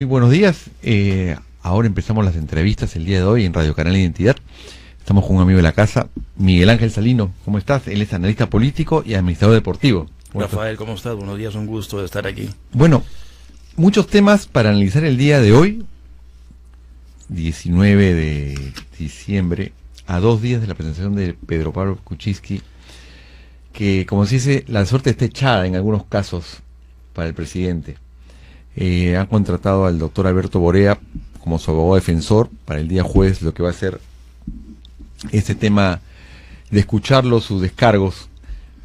Muy buenos días. Ahora empezamos las entrevistas el día de hoy en Radio Canal Identidad. Estamos con un amigo de la casa, Miguel Ángel Salino. ¿Cómo estás? Él es analista político y administrador deportivo. Rafael, ¿cómo estás? Buenos días, un gusto de estar aquí. Bueno, muchos temas para analizar el día de hoy, 19 de diciembre, a 2 días de la presentación de Pedro Pablo Kuczynski, que, como se dice, la suerte está echada en algunos casos para el presidente. Han contratado al doctor Alberto Borea como su abogado defensor para el día jueves, lo que va a ser este tema de escucharlo, sus descargos.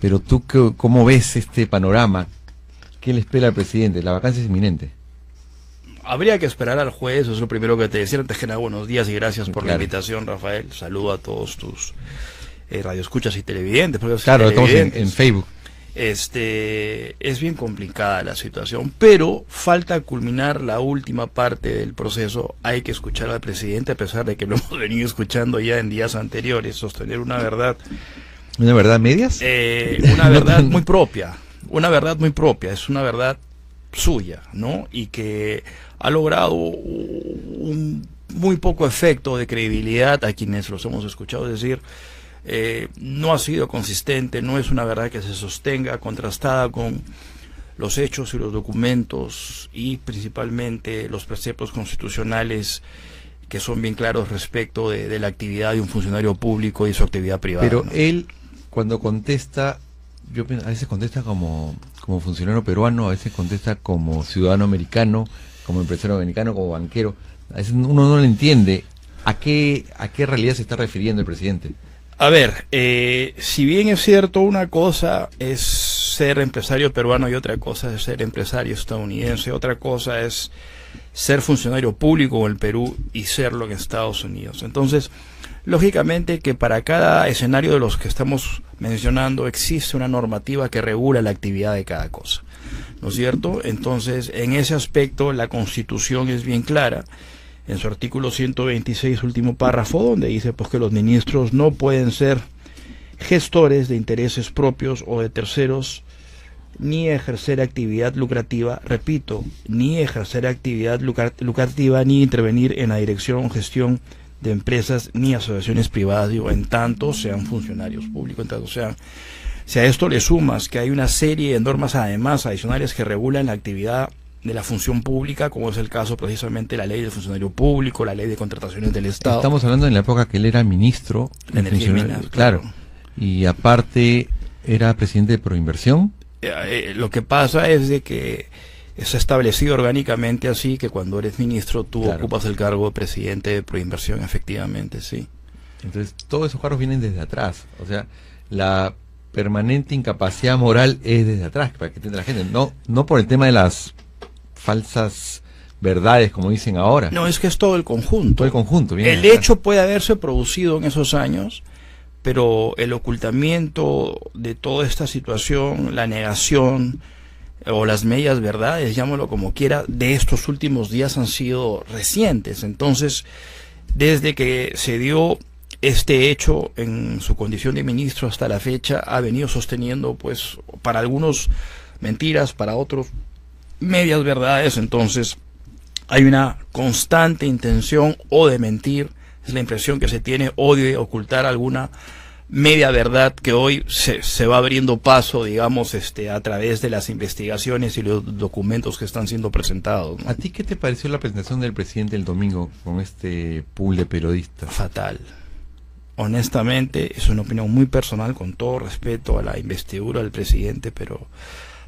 Pero tú, ¿cómo ves este panorama? ¿Qué le espera al presidente? La vacancia es inminente. Habría que esperar al jueves, eso es lo primero que te decía. Antes que nada, buenos días y gracias por la invitación, Rafael. Saludo a todos tus radioescuchas y televidentes. Claro, estamos en Facebook. Es bien complicada la situación, pero falta culminar la última parte del proceso. Hay que escuchar al presidente, a pesar de que lo hemos venido escuchando ya en días anteriores, sostener una verdad. ¿Una verdad medias? Una verdad muy propia, es una verdad suya, ¿no? Y que ha logrado un muy poco efecto de credibilidad a quienes los hemos escuchado decir. No ha sido consistente, no es una verdad que se sostenga, contrastada con los hechos y los documentos y principalmente los preceptos constitucionales que son bien claros respecto de la actividad de un funcionario público y su actividad privada. Pero ¿no? Él, cuando contesta, yo pienso, a veces contesta como funcionario peruano, a veces contesta como ciudadano americano, como empresario americano, como banquero. A veces uno no le entiende a qué realidad se está refiriendo el presidente. A ver, si bien es cierto, una cosa es ser empresario peruano y otra cosa es ser empresario estadounidense, otra cosa es ser funcionario público en el Perú y serlo en Estados Unidos. Entonces, lógicamente que para cada escenario de los que estamos mencionando existe una normativa que regula la actividad de cada cosa, ¿no es cierto? Entonces, en ese aspecto la Constitución es bien clara. En su artículo 126, último párrafo, donde dice pues que los ministros no pueden ser gestores de intereses propios o de terceros, ni ejercer actividad lucrativa, repito, ni ejercer actividad lucrativa, ni intervenir en la dirección o gestión de empresas ni asociaciones privadas, digo, en tanto sean funcionarios públicos, en tanto sean. Si a esto le sumas que hay una serie de normas además adicionales que regulan la actividad de la función pública, como es el caso precisamente de la ley del funcionario público, la ley de contrataciones del Estado. Estamos hablando en la época que él era ministro de Energía y Minas, claro. Y aparte era presidente de Proinversión. Lo que pasa es de que es establecido orgánicamente así, que cuando eres ministro tú ocupas el cargo de presidente de Proinversión, efectivamente, sí. Entonces todos esos cargos vienen desde atrás, o sea, la permanente incapacidad moral es desde atrás, para que entienda la gente, no por el tema de las falsas verdades, como dicen ahora. No, es que es todo el conjunto. Todo el conjunto. El hecho puede haberse producido en esos años, pero el ocultamiento de toda esta situación, la negación o las medias verdades, llámalo como quiera, de estos últimos días han sido recientes. Entonces, desde que se dio este hecho en su condición de ministro hasta la fecha, ha venido sosteniendo, pues, para algunos mentiras, para otros medias verdades. Entonces hay una constante intención o de mentir, es la impresión que se tiene, o de ocultar alguna media verdad que hoy se va abriendo paso, digamos, a través de las investigaciones y los documentos que están siendo presentados, ¿no? ¿A ti qué te pareció la presentación del presidente el domingo con este pool de periodistas? Fatal. Honestamente, es una opinión muy personal, con todo respeto a la investidura del presidente, pero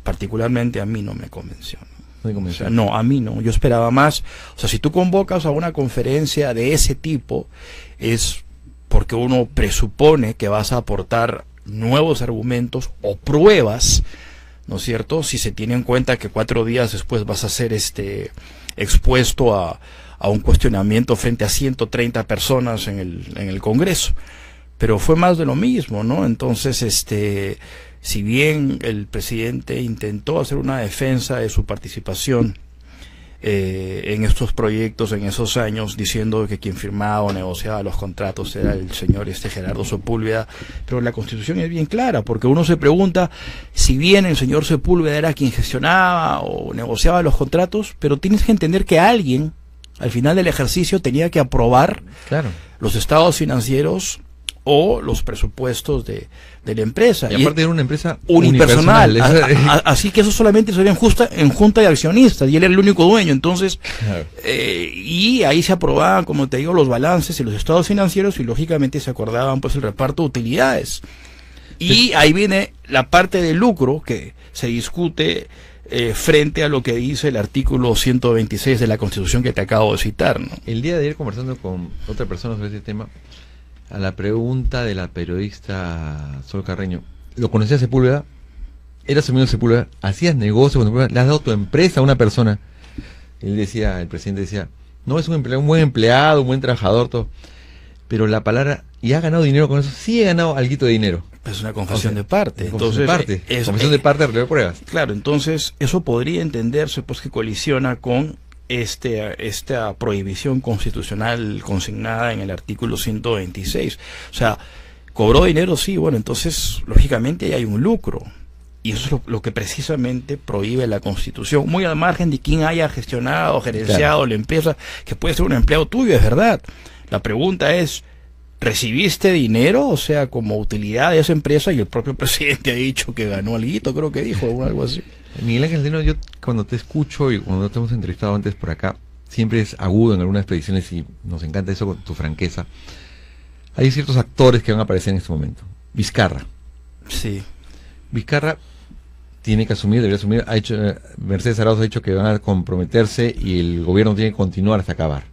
particularmente a mí no me convenció. O sea, no, a mí no. Yo esperaba más. O sea, si tú convocas a una conferencia de ese tipo, es porque uno presupone que vas a aportar nuevos argumentos o pruebas, ¿no es cierto? Si se tiene en cuenta que 4 días después vas a ser expuesto a un cuestionamiento frente a 130 personas en el Congreso. Pero fue más de lo mismo, ¿no? Entonces, si bien el presidente intentó hacer una defensa de su participación en estos proyectos, en esos años, diciendo que quien firmaba o negociaba los contratos era el señor Gerardo Sepúlveda, pero la Constitución es bien clara, porque uno se pregunta, si bien el señor Sepúlveda era quien gestionaba o negociaba los contratos, pero tienes que entender que alguien, al final del ejercicio, tenía que aprobar los estados financieros o los presupuestos de la empresa. Y aparte era una empresa unipersonal. Así que eso solamente se ve en junta de accionistas, y él era el único dueño. Entonces, y ahí se aprobaban, como te digo, los balances y los estados financieros, y lógicamente se acordaban pues el reparto de utilidades. Y ahí viene la parte del lucro que se discute frente a lo que dice el artículo 126 de la Constitución que te acabo de citar, ¿no? El día de ayer, conversando con otra persona sobre este tema, a la pregunta de la periodista Sol Carreño, ¿lo conocías Sepúlveda? ¿Eras amigo de Sepúlveda? ¿Hacías negocio con Sepúlveda? ¿Le has dado tu empresa a una persona? Él decía, el presidente decía, no, es un buen empleado, un buen trabajador, todo. Pero la palabra, ¿y ha ganado dinero con eso? Sí, he ganado alguito de dinero. Es una confesión de parte. Confesión de parte, de pruebas. Claro, entonces eso podría entenderse pues que colisiona con esta prohibición constitucional consignada en el artículo 126. O sea, cobró dinero, sí, bueno, entonces lógicamente ahí hay un lucro, y eso es lo que precisamente prohíbe la Constitución, muy al margen de quién haya gestionado, gerenciado la empresa, que puede ser un empleado tuyo, es verdad. La pregunta es, ¿recibiste dinero, o sea, como utilidad de esa empresa? Y el propio presidente ha dicho que ganó alguito, creo que dijo, o algo así. Miguel Ángel Centeno, yo cuando te escucho y cuando te hemos entrevistado antes por acá, siempre es agudo en algunas predicciones, y nos encanta eso con tu franqueza. Hay ciertos actores que van a aparecer en este momento. Vizcarra. Sí. Vizcarra tiene que asumir, debería asumir. Mercedes Arauz ha dicho que van a comprometerse y el gobierno tiene que continuar hasta acabar.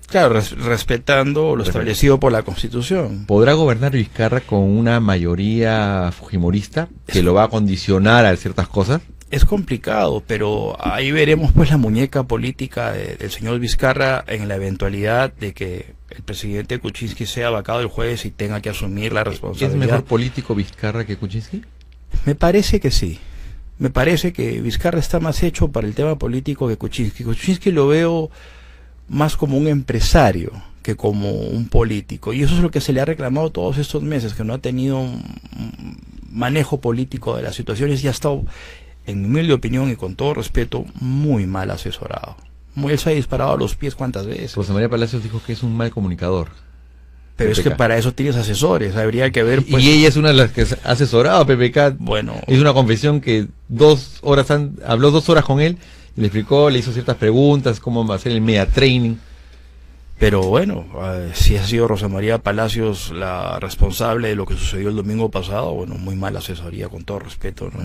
Claro, respetando lo establecido por la Constitución. ¿Podrá gobernar Vizcarra con una mayoría fujimorista que lo va a condicionar a ciertas cosas? Es complicado, pero ahí veremos pues la muñeca política del señor Vizcarra en la eventualidad de que el presidente Kuczynski sea vacado el jueves y tenga que asumir la responsabilidad. ¿Es mejor político Vizcarra que Kuczynski? Me parece que sí. Me parece que Vizcarra está más hecho para el tema político que Kuczynski. Kuczynski lo veo más como un empresario que como un político, y eso es lo que se le ha reclamado todos estos meses, que no ha tenido un manejo político de las situaciones y ha estado, en mi humilde opinión y con todo respeto, muy mal asesorado. Él se ha disparado a los pies cuántas veces. Rosa María Palacios dijo que es un mal comunicador. Pero PPK. Es que para eso tienes asesores, habría que ver pues... Y ella es una de las que ha asesorado a PPK. Bueno, es una confesión que habló 2 horas con él, le explicó, le hizo ciertas preguntas, cómo va a hacer el media training. Pero bueno, si ha sido Rosa María Palacios la responsable de lo que sucedió el domingo pasado, bueno, muy mala asesoría, con todo respeto, ¿no?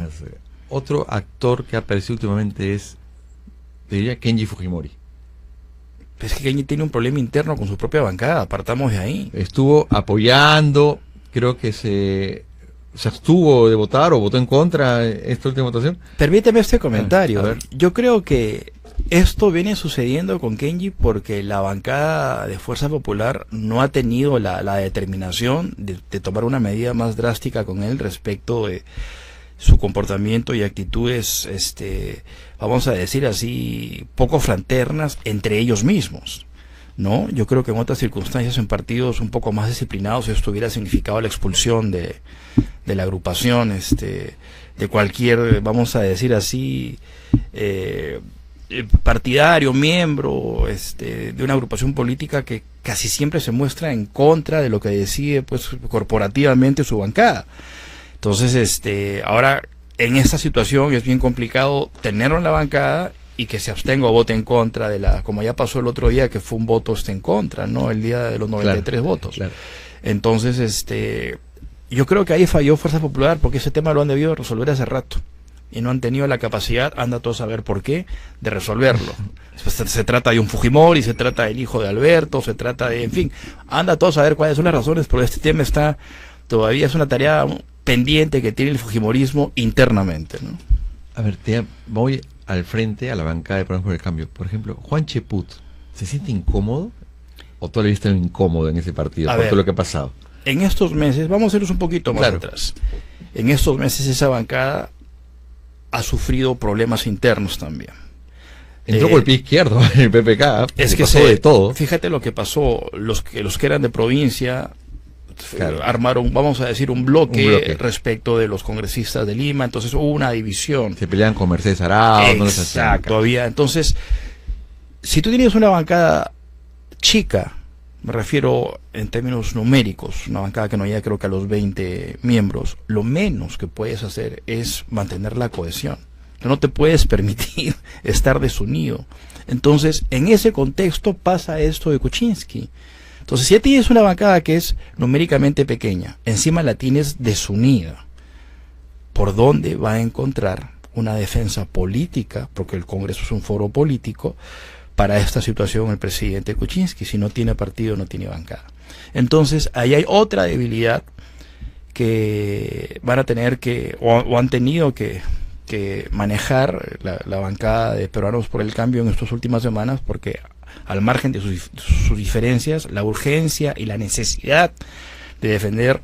Otro actor que ha aparecido últimamente es, te diría, Kenji Fujimori. Es que Kenji tiene un problema interno con su propia bancada, partamos de ahí. Estuvo apoyando, creo que se abstuvo de votar o votó en contra esta última votación. Permíteme este comentario. A ver. Yo creo que esto viene sucediendo con Kenji porque la bancada de Fuerza Popular no ha tenido la determinación de tomar una medida más drástica con él respecto de su comportamiento y actitudes, vamos a decir así, poco fraternas entre ellos mismos, ¿no? Yo creo que en otras circunstancias, en partidos un poco más disciplinados, esto hubiera significado la expulsión de la agrupación, de cualquier, vamos a decir así, partidario, miembro, de una agrupación política que casi siempre se muestra en contra de lo que decide, pues, corporativamente su bancada. Entonces, ahora en esta situación es bien complicado tenerlo en la bancada y que se abstenga o vote en contra como ya pasó el otro día, que fue un voto en contra, ¿no? El día de los 93 votos. Claro. Entonces, yo creo que ahí falló Fuerza Popular, porque ese tema lo han debido resolver hace rato y no han tenido la capacidad, anda todos a saber por qué, de resolverlo. Se trata de un Fujimori, se trata del hijo de Alberto, se trata de, en fin, anda todos a saber cuáles son las razones, pero este tema todavía es una tarea pendiente que tiene el fujimorismo internamente, ¿no? A ver, voy al frente a la bancada de Podemos por el Cambio. Por ejemplo, Juan Cheput, ¿se siente incómodo o todavía está incómodo en ese partido por todo lo que ha pasado? En estos meses, vamos a irnos un poquito más atrás. En estos meses esa bancada ha sufrido problemas internos también. Entró por el pie izquierdo el PPK, es que pasó de todo. Fíjate lo que pasó, los que eran de provincia, claro, armaron, vamos a decir, un bloque respecto de los congresistas de Lima, entonces hubo una división. Se peleaban con Mercedes Arao, no les hacían caso. Todavía, entonces, si tú tienes una bancada chica, me refiero en términos numéricos, una bancada que no llega creo que a los 20 miembros, lo menos que puedes hacer es mantener la cohesión. Tú no te puedes permitir estar desunido. Entonces, en ese contexto pasa esto de Kuczynski. Entonces, si ya tienes una bancada que es numéricamente pequeña, encima la tienes desunida, ¿por dónde va a encontrar una defensa política? Porque el Congreso es un foro político para esta situación el presidente Kuczynski. Si no tiene partido, no tiene bancada. Entonces, ahí hay otra debilidad que van a tener que, o han tenido que manejar la bancada de Peruanos por el Cambio en estas últimas semanas, porque al margen de sus diferencias, la urgencia y la necesidad de defender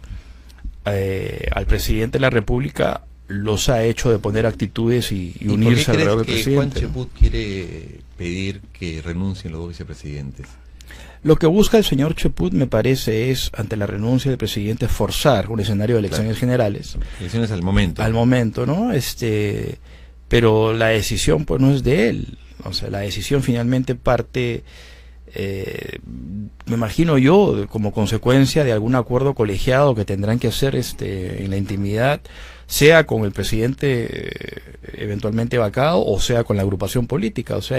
al presidente de la República los ha hecho de poner actitudes y unirse alrededor del presidente. Juan Cheput quiere pedir que renuncien los dos vicepresidentes? Lo que busca el señor Cheput, me parece, es, ante la renuncia del presidente, forzar un escenario de elecciones generales. Elecciones al momento. Al momento, ¿no? Pero la decisión, pues, no es de él. O sea, la decisión finalmente parte, me imagino yo, como consecuencia de algún acuerdo colegiado que tendrán que hacer en la intimidad, sea con el presidente eventualmente vacado o sea con la agrupación política. O sea,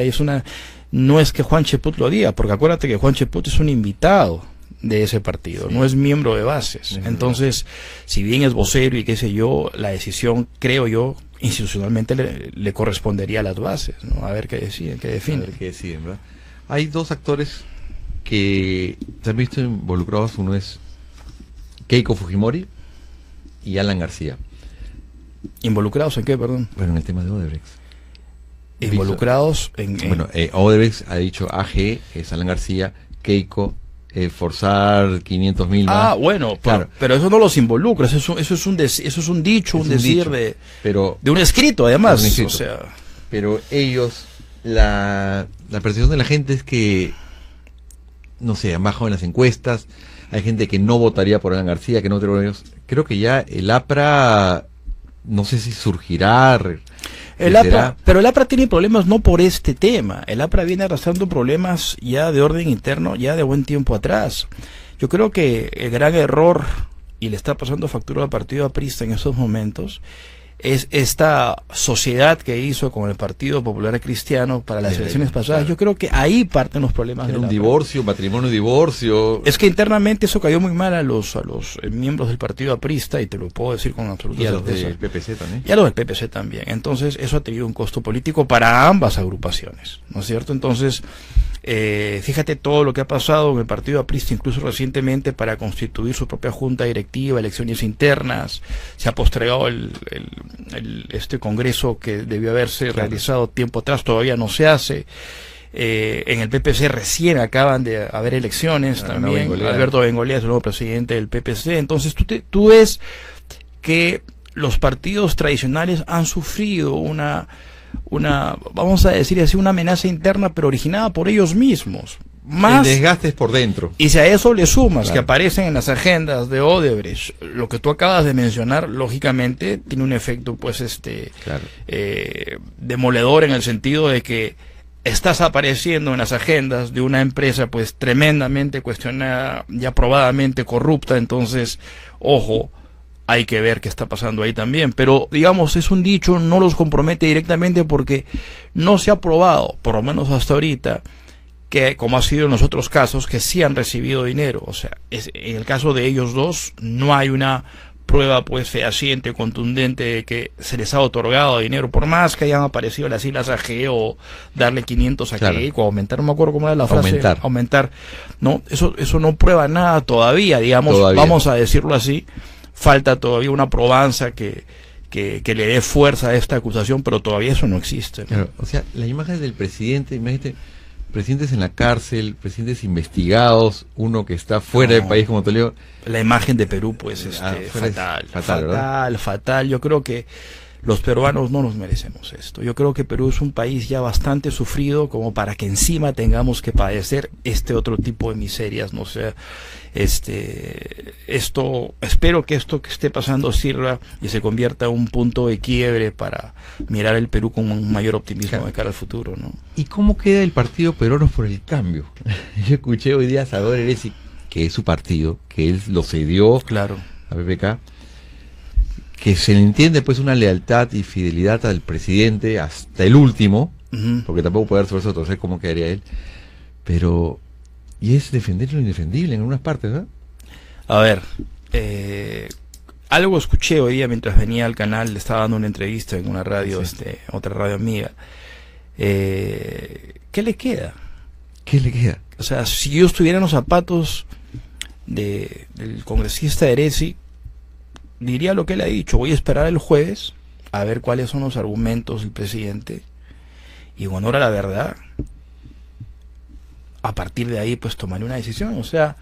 no es que Juan Cheput lo diga, porque acuérdate que Juan Cheput es un invitado de ese partido, sí, no es miembro de bases. Entonces, si bien es vocero y qué sé yo, la decisión, creo yo, institucionalmente le correspondería a las bases, ¿no? A ver qué deciden, qué definen. A ver qué deciden, ¿verdad? Hay dos actores que se han visto involucrados, uno es Keiko Fujimori y Alan García. ¿Involucrados en qué, perdón? Bueno, en el tema de Odebrecht. Involucrados en... Bueno, Odebrecht ha dicho AG, es Alan García, Keiko, forzar 500.000 más. Ah, bueno, claro, pero eso no los involucra, eso es un dicho, un decir de un escrito, además. Un escrito. O sea... Pero ellos, la percepción de la gente es que, no sé, han bajado en las encuestas, hay gente que no votaría por Alan García, que no votaría por ellos. Creo que ya el APRA, no sé si surgirá. Pero el APRA tiene problemas no por este tema. El APRA viene arrastrando problemas ya de orden interno, ya de buen tiempo atrás. Yo creo que el gran error, y le está pasando factura al partido aprista en estos momentos, es esta sociedad que hizo con el Partido Popular Cristiano para las elecciones pasadas. Claro. Yo creo que ahí parten los problemas. Era un divorcio, matrimonio, divorcio. Es que internamente eso cayó muy mal a los miembros del partido aprista, y te lo puedo decir con absoluta certeza. Y a los del PPC también. Y a los del PPC también. Entonces eso ha tenido un costo político para ambas agrupaciones, ¿no es cierto? Entonces, fíjate todo lo que ha pasado en el partido aprista, incluso recientemente, para constituir su propia junta directiva, elecciones internas. Se ha postergado este congreso que debió haberse realizado tiempo atrás, todavía no se hace. En el PPC recién acaban de haber elecciones también. Alberto Bengolea es el nuevo presidente del PPC. Entonces tú ves que los partidos tradicionales han sufrido una, vamos a decir así, una amenaza interna, pero originada por ellos mismos. Más el desgaste es por dentro. Y si a eso le sumas que aparecen en las agendas de Odebrecht, lo que tú acabas de mencionar, lógicamente tiene un efecto, pues, demoledor, en el sentido de que estás apareciendo en las agendas de una empresa, pues, tremendamente cuestionada y probadamente corrupta. Entonces, ojo, hay que ver qué está pasando ahí también. Pero, digamos, es un dicho, no los compromete directamente, porque no se ha probado, por lo menos hasta ahorita, que, como ha sido en los otros casos, que sí han recibido dinero. O sea, en el caso de ellos dos no hay una prueba, pues, fehaciente, contundente, de que se les ha otorgado dinero, por más que hayan aparecido las siglas AG o darle 500 a Keiko, o aumentar, no me acuerdo cómo era la frase, aumentar, no, eso no prueba nada todavía, digamos, vamos a decirlo así. Falta todavía una probanza que le dé fuerza a esta acusación, pero todavía eso no existe, ¿no? Claro, o sea, la imagen del presidente, imagínate, presidentes en la cárcel, presidentes investigados, uno que está fuera del país, como te digo. La imagen de Perú, pues, fatal. Yo creo que los peruanos no nos merecemos esto. Yo creo que Perú es un país ya bastante sufrido como para que encima tengamos que padecer este otro tipo de miserias, no sé. Espero que esto que esté pasando sirva y se convierta en un punto de quiebre para mirar el Perú con un mayor optimismo de cara al futuro, ¿no? ¿Y cómo queda el partido Peruanos por el Cambio? Yo escuché hoy día a Salvador Heresi, que es su partido, que él lo cedió Claro. a PPK, que se le entiende pues una lealtad y fidelidad al presidente hasta el último, porque tampoco puede dar sobre eso, sé cómo quedaría él, pero y es defender lo indefendible en algunas partes, ¿no? A ver, algo escuché hoy día mientras venía al canal, le estaba dando una entrevista en una radio, Sí. otra radio amiga. ¿Qué le queda? ¿Qué le queda? O sea, si yo estuviera en los zapatos del congresista Heresi, diría lo que él ha dicho. Voy a esperar el jueves a ver cuáles son los argumentos del presidente y en honor a la verdad, a partir de ahí pues tomaré una decisión. O sea,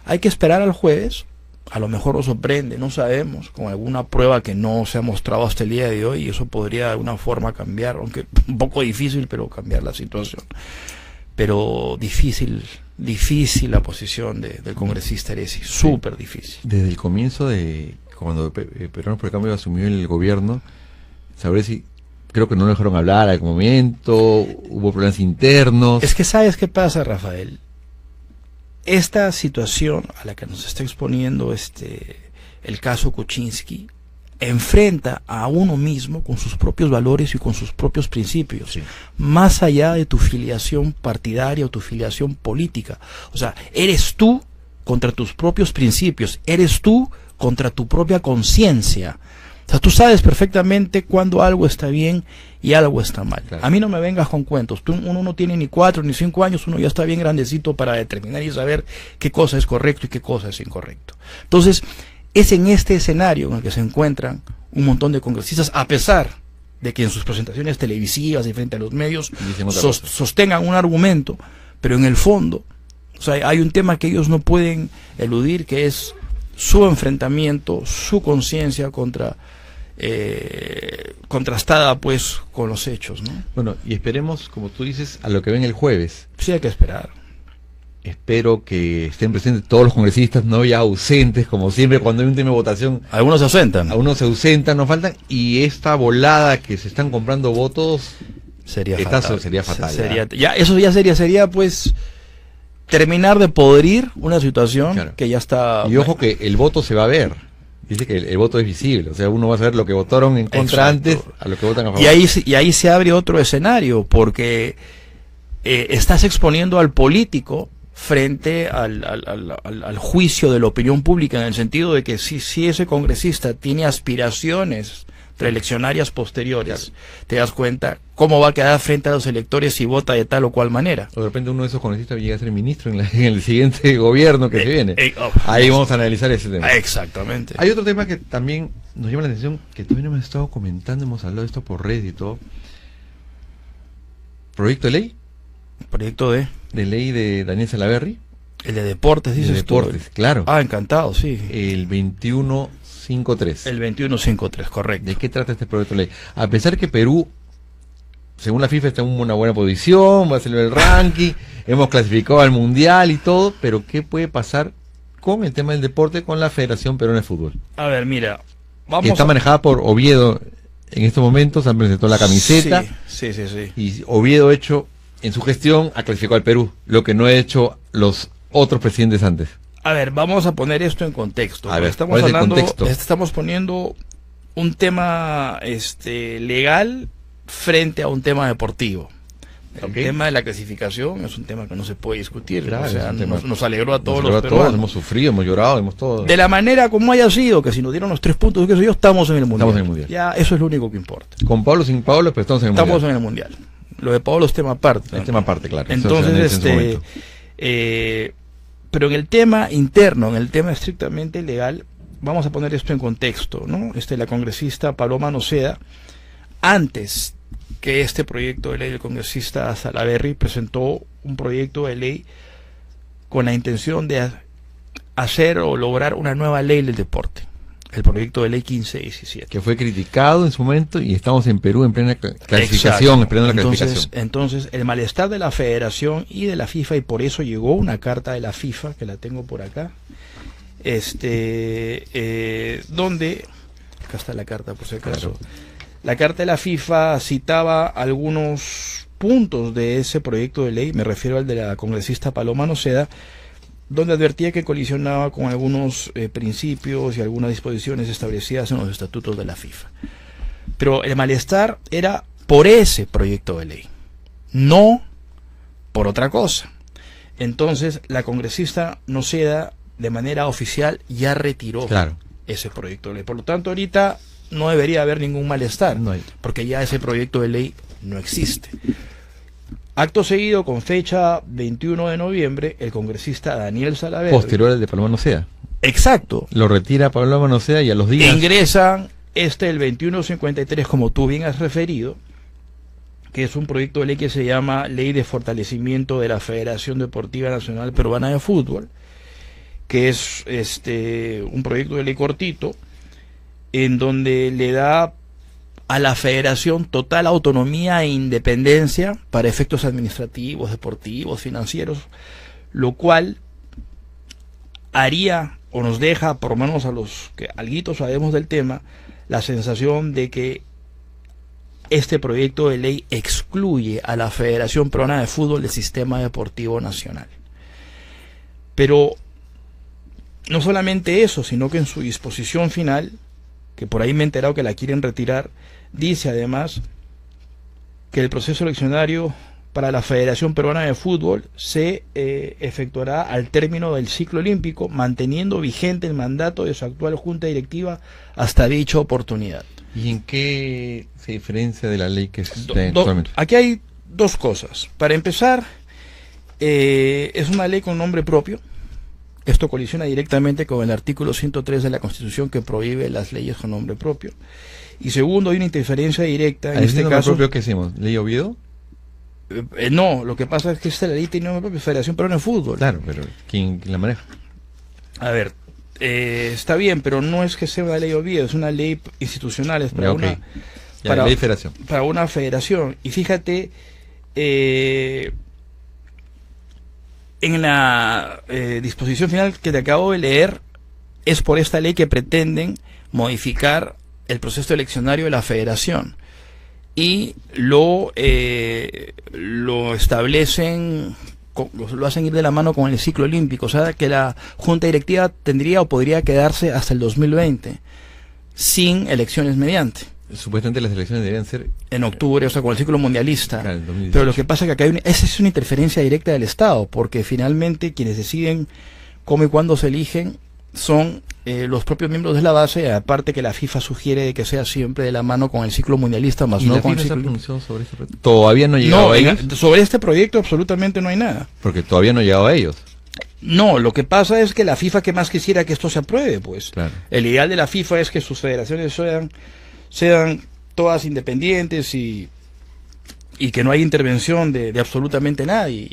hay que esperar al jueves, a lo mejor nos sorprende, no sabemos, con alguna prueba que no se ha mostrado hasta el día de hoy, y eso podría de alguna forma cambiar, aunque un poco difícil, pero cambiar la situación. Pero difícil la posición del congresista Heresi, súper difícil. Desde el comienzo de cuando Peruanos por el Cambio asumió el gobierno, Heresi creo que no lo dejaron hablar al momento, hubo problemas internos. Es que ¿sabes qué pasa, Rafael? Esta situación a la que nos está exponiendo el caso Kuczynski enfrenta a uno mismo con sus propios valores y con sus propios principios, Sí. más allá de tu filiación partidaria o tu filiación política. O sea, eres tú contra tus propios principios, eres tú contra tu propia conciencia. O sea, tú sabes perfectamente cuando algo está bien y algo está mal. Claro. A mí no me vengas con cuentos. Uno no tiene ni 4 ni 5 años, uno ya está bien grandecito para determinar y saber qué cosa es correcto y qué cosa es incorrecto. Entonces, es en este escenario en el que se encuentran un montón de congresistas, a pesar de que en sus presentaciones televisivas y frente a los medios sostengan un argumento, pero en el fondo, o sea, hay un tema que ellos no pueden eludir, que es su enfrentamiento, su conciencia contrastada pues con los hechos, ¿no? Bueno, y esperemos, como tú dices, a lo que ven el jueves. Sí, hay que esperar. Espero que estén presentes todos los congresistas, no ya ausentes, como siempre cuando hay un tema de votación. Algunos se ausentan. Algunos se ausentan, nos faltan, y esta volada que se están comprando votos Sería fatal. Sería fatal. Eso ya sería pues terminar de podrir una situación, claro, que ya está. Y ojo que el voto se va a ver. Dice que el voto es visible, o sea, uno va a saber lo que votaron en contra. Exacto. Antes a lo que votan a favor. Y ahí se abre otro escenario, porque estás exponiendo al político frente al juicio de la opinión pública, en el sentido de que si ese congresista tiene aspiraciones reeleccionarias posteriores, claro, te das cuenta cómo va a quedar frente a los electores si vota de tal o cual manera. O de repente uno de esos congresistas llega a ser ministro en el siguiente gobierno que se viene. Ahí vamos a analizar ese tema. Exactamente. Hay otro tema que también nos llama la atención, que también hemos estado comentando, hemos hablado de esto por redes y todo. ¿Proyecto de ley? ¿Proyecto de ley de Daniel Salaverry? El de deportes, dices tú. De deportes, claro. Ah, encantado, sí. El 2153. El 2153, correcto. ¿De qué trata este proyecto de ley? A pesar que Perú, según la FIFA, está en una buena posición, va a salir el ranking, hemos clasificado al Mundial y todo, pero ¿qué puede pasar con el tema del deporte con la Federación Peruana de Fútbol? A ver, mira, que está manejada por Oviedo en estos momentos, han presentado la camiseta. Sí. Y Oviedo en su gestión ha clasificado al Perú, lo que no ha hecho los otros presidentes antes. A ver, vamos a poner esto en contexto. A ver, estamos poniendo un tema legal frente a un tema deportivo. El tema de la clasificación es un tema que no se puede discutir. Claro, o sea, nos alegró a todos los peruanos. Hemos sufrido, hemos llorado, hemos todo. De la manera como haya sido, que si nos dieron los 3 puntos, qué sé yo, estamos en el Mundial. Estamos en el Mundial. Ya, eso es lo único que importa. Con Pablo, sin Pablo, pero estamos en el Mundial. Estamos en el Mundial. Lo de Pablo es tema aparte. Es tema aparte, claro. Entonces, pero en el tema interno, en el tema estrictamente legal, vamos a poner esto en contexto, ¿no? La congresista Paloma Noceda, antes que este proyecto de ley del congresista Salaverry, presentó un proyecto de ley con la intención de hacer o lograr una nueva ley del deporte. el proyecto de ley 1517. Que fue criticado en su momento y estamos en Perú en plena clasificación, Exacto. esperando la clasificación. Entonces, el malestar de la Federación y de la FIFA, y por eso llegó una carta de la FIFA, que la tengo por acá, donde, acá está la carta por si acaso, Claro. La carta de la FIFA citaba algunos puntos de ese proyecto de ley, me refiero al de la congresista Paloma Noceda, donde advertía que colisionaba con algunos principios y algunas disposiciones establecidas en los estatutos de la FIFA. Pero el malestar era por ese proyecto de ley, no por otra cosa. Entonces, la congresista Noceda, de manera oficial, ya retiró Claro. ese proyecto de ley. Por lo tanto, ahorita no debería haber ningún malestar, No hay. porque ya ese proyecto de ley no existe. Acto seguido, con fecha 21 de noviembre, el congresista Daniel Salaverry, Posterior al de Paloma Noceda. exacto, Lo retira Paloma Noceda y a los días... ingresan el 2153, como tú bien has referido, que es un proyecto de ley que se llama Ley de Fortalecimiento de la Federación Deportiva Nacional Peruana de Fútbol, que es un proyecto de ley cortito, en donde le da a la federación total autonomía e independencia para efectos administrativos, deportivos, financieros, lo cual haría o nos deja, por lo menos a los que alguito sabemos del tema, la sensación de que este proyecto de ley excluye a la Federación Peruana de Fútbol del sistema deportivo nacional. Pero no solamente eso, sino que en su disposición final, que por ahí me he enterado que la quieren retirar, dice además que el proceso eleccionario para la Federación Peruana de Fútbol se efectuará al término del ciclo olímpico, manteniendo vigente el mandato de su actual junta directiva hasta dicha oportunidad. ¿Y en qué se diferencia de la ley que existe actualmente? Aquí hay dos cosas. Para empezar, es una ley con nombre propio. Esto colisiona directamente con el artículo 103 de la Constitución, que prohíbe las leyes con nombre propio. Y segundo, hay una interferencia directa, en este caso... propio que hicimos? ¿Ley Oviedo? No, lo que pasa es que esta ley tiene nombre propio, Federación Peruana de Fútbol. Claro, pero ¿quién la maneja? A ver, está bien, pero no es que sea una ley Oviedo, es una ley institucional, es para Ya, ok. una... Ya, para, ley de federación. para una federación. Y fíjate, en la disposición final que te acabo de leer, es por esta ley que pretenden modificar el proceso eleccionario de la federación y lo establecen, lo hacen ir de la mano con el ciclo olímpico, o sea que la junta directiva tendría o podría quedarse hasta el 2020 sin elecciones mediante. Supuestamente las elecciones deberían ser En octubre, o sea, con el ciclo mundialista. Claro, el 2018. Pero lo que pasa es que acá esa es una interferencia directa del Estado, porque finalmente quienes deciden cómo y cuándo se eligen son los propios miembros de la base, aparte que la FIFA sugiere de que sea siempre de la mano con el ciclo mundialista, más ¿Y no la con el FIFA se ha ciclo... pronunciado sobre este proyecto? Todavía no ha llegado No, a ellos, sobre este proyecto absolutamente no hay nada. porque todavía no ha llegado a ellos. No, lo que pasa es que la FIFA que más quisiera que esto se apruebe, pues. Claro. El ideal de la FIFA es que sus federaciones sean todas independientes y que no haya intervención de absolutamente nadie.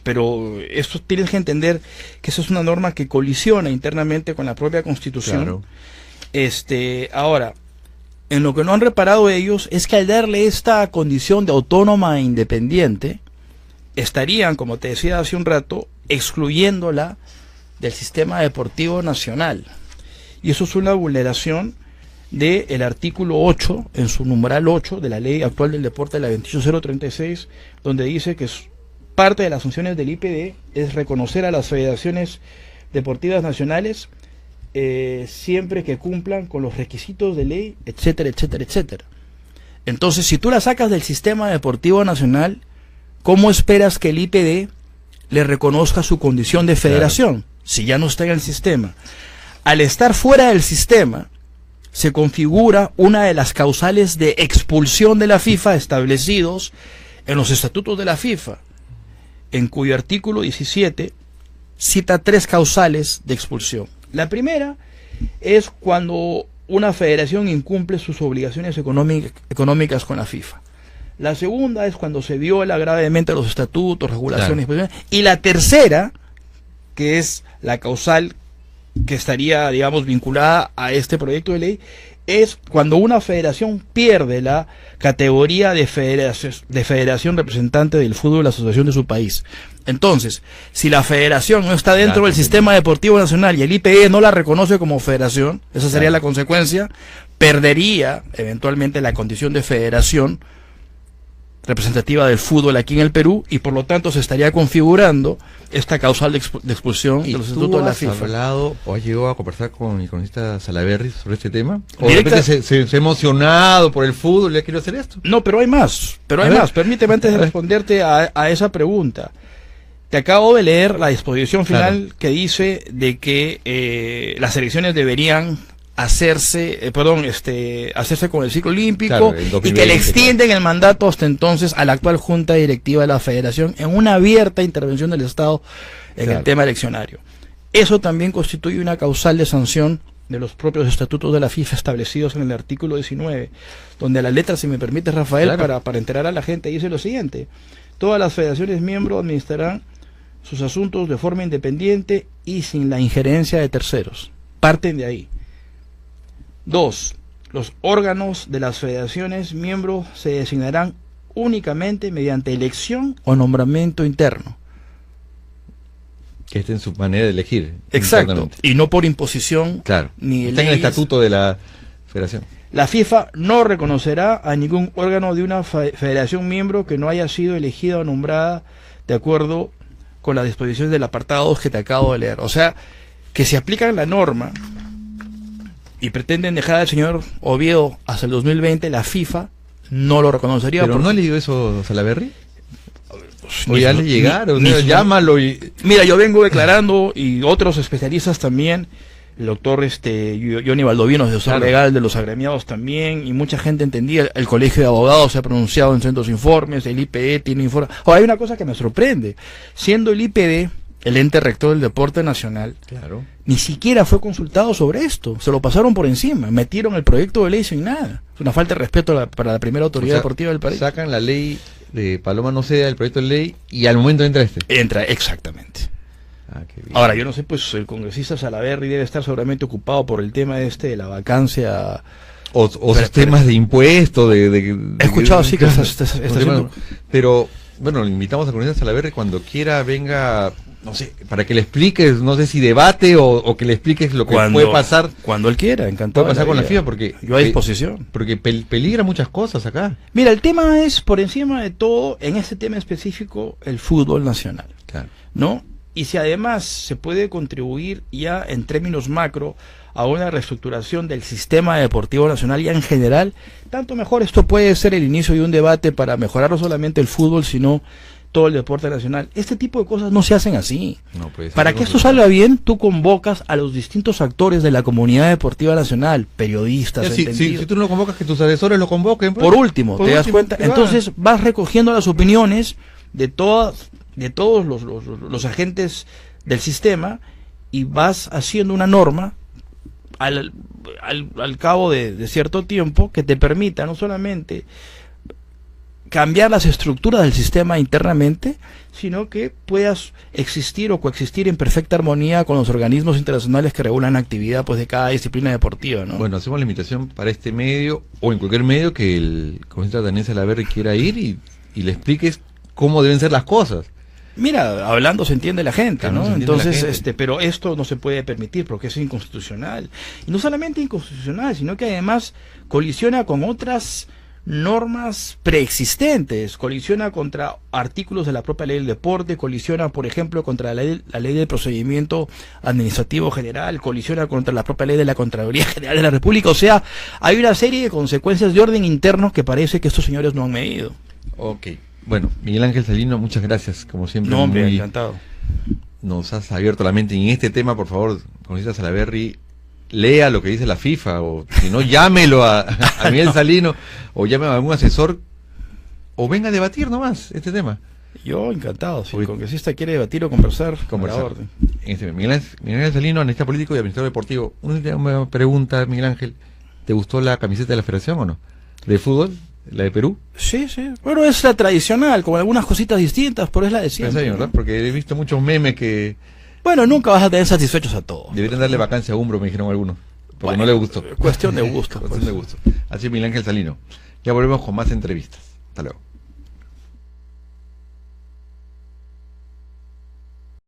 Pero esto tienes que entender que eso es una norma que colisiona internamente con la propia Constitución. Claro. Ahora, en lo que no han reparado ellos es que al darle esta condición de autónoma e independiente, estarían, como te decía hace un rato, excluyéndola del sistema deportivo nacional. Y eso es una vulneración del artículo 8, en su numeral 8, de la ley actual del deporte, la 28036, donde dice que parte de las funciones del IPD es reconocer a las federaciones deportivas nacionales siempre que cumplan con los requisitos de ley, etcétera, etcétera, etcétera. Entonces, si tú la sacas del sistema deportivo nacional, ¿cómo esperas que el IPD le reconozca su condición de federación? Claro. Si ya no está en el sistema. Al estar fuera del sistema, se configura una de las causales de expulsión de la FIFA establecidos en los estatutos de la FIFA, en cuyo artículo 17 cita 3 causales de expulsión. La primera es cuando una federación incumple sus obligaciones económicas con la FIFA. La segunda es cuando se viola gravemente los estatutos, regulaciones, claro. Y la tercera, que es la causal que estaría, digamos, vinculada a este proyecto de ley, es cuando una federación pierde la categoría de federación representante del fútbol de la asociación de su país. Entonces, si la federación no está dentro del sistema deportivo nacional y el IPE no la reconoce como federación, esa sería la consecuencia, perdería eventualmente la condición de federación representativa del fútbol aquí en el Perú, y por lo tanto se estaría configurando esta causal de expulsión de los estatutos de la FIFA. ¿Has hablado o has llegado a conversar con mi cronista Salaverry sobre este tema? ¿O de repente se ha emocionado por el fútbol y ha querido hacer esto? No, pero hay más, Permíteme antes de responderte a esa pregunta. Te acabo de leer la disposición final que dice de que las elecciones deberían hacerse con el ciclo olímpico, y que le extienden el mandato hasta entonces a la actual Junta Directiva de la Federación en una abierta intervención del Estado en el tema eleccionario. Eso también constituye una causal de sanción de los propios estatutos de la FIFA establecidos en el artículo 19, donde a la letra, si me permite, Rafael, para enterar a la gente, dice lo siguiente: todas las federaciones miembros administrarán sus asuntos de forma independiente y sin la injerencia de terceros. Parten de ahí. 2. Los órganos de las federaciones miembros se designarán únicamente mediante elección o nombramiento interno. Que esté en su manera de elegir. Exacto. Y no por imposición. Ni está en el estatuto de la federación. La FIFA no reconocerá a ningún órgano de una federación miembro que no haya sido elegida o nombrada de acuerdo con las disposiciones del apartado 2 que te acabo de leer. O sea, que si aplican la norma y pretenden dejar al señor Oviedo hasta el 2020, la FIFA no lo reconocería. ¿Pero no ha leído eso Salaverry? ¿O ya le llegaron? Llámalo y... Mira, yo vengo declarando, y otros especialistas también, el doctor Johnny Valdovinos, de asesor legal de los agremiados también, y mucha gente entendía, el Colegio de Abogados se ha pronunciado en centros informes, el IPD tiene informes. Ahora, hay una cosa que me sorprende, siendo el IPD el ente rector del deporte nacional, ni siquiera fue consultado sobre esto, se lo pasaron por encima, metieron el proyecto de ley sin nada. Es una falta de respeto para la primera autoridad deportiva del país. Sacan la ley de Paloma Noceda, el proyecto de ley, y al momento entra este. Entra, exactamente. Qué bien. Ahora, yo no sé, pues el congresista Salaverry debe estar seguramente ocupado por el tema de la vacancia. O sus temas de impuestos, he escuchado, sí, que está haciendo... Pero, bueno, le invitamos al congresista Salaverry cuando quiera, venga... No sé, para que le expliques, no sé si debate o que le expliques lo que puede pasar. Cuando él quiera, encantado. Puede pasar con la FIFA, porque... Yo a disposición. Porque peligra muchas cosas acá. Mira, el tema es, por encima de todo, en este tema específico, el fútbol nacional. ¿No? Y si además se puede contribuir ya en términos macro a una reestructuración del sistema deportivo nacional ya en general, tanto mejor. Esto puede ser el inicio de un debate para mejorar no solamente el fútbol, sino todo el deporte nacional. Este tipo de cosas no se hacen así. Para que esto salga bien, tú convocas a los distintos actores de la comunidad deportiva nacional, periodistas, si tú no lo convocas, que tus asesores lo convoquen. Por último, ¿te das cuenta? Entonces vas recogiendo las opiniones de todos los agentes del sistema y vas haciendo una norma al cabo de cierto tiempo que te permita no solamente cambiar las estructuras del sistema internamente, sino que puedas existir o coexistir en perfecta armonía con los organismos internacionales que regulan la actividad de cada disciplina deportiva, ¿no? Bueno, hacemos la invitación para este medio o en cualquier medio que el congresista Daniel Salaverry quiera ir y le expliques cómo deben ser las cosas. Mira, hablando se entiende la gente, ¿no? Entonces, pero esto no se puede permitir porque es inconstitucional. Y no solamente inconstitucional, sino que además colisiona con otras normas preexistentes, colisiona contra artículos de la propia ley del deporte, colisiona, por ejemplo, contra la ley del procedimiento administrativo general, colisiona contra la propia ley de la Contraloría General de la República. O sea, hay una serie de consecuencias de orden interno que parece que estos señores no han medido. Ok. Bueno, Miguel Ángel Salino, muchas gracias, como siempre. No, hombre, encantado. Nos has abierto la mente. Y en este tema, por favor, congresista Salaverry, lea lo que dice la FIFA, o si no, llámelo a Miguel Salino, o llame a algún asesor, o venga a debatir nomás este tema. Yo encantado, si el congresista quiere debatir o conversar. La orden. Miguel Ángel Salino, analista político y administrador deportivo. Una pregunta, Miguel Ángel, ¿te gustó la camiseta de la federación o no? ¿De fútbol? ¿La de Perú? Sí, sí. Bueno, es la tradicional, con algunas cositas distintas, pero es la de siempre. ¿Verdad? Porque he visto muchos memes que Bueno, nunca vas a tener satisfechos a todos. Deberían darle vacancia a Umbro, me dijeron algunos. Porque no le gustó. Cuestión de gusto. Cuestión de gusto. Así es, Miguel Ángel Salino. Ya volvemos con más entrevistas. Hasta luego.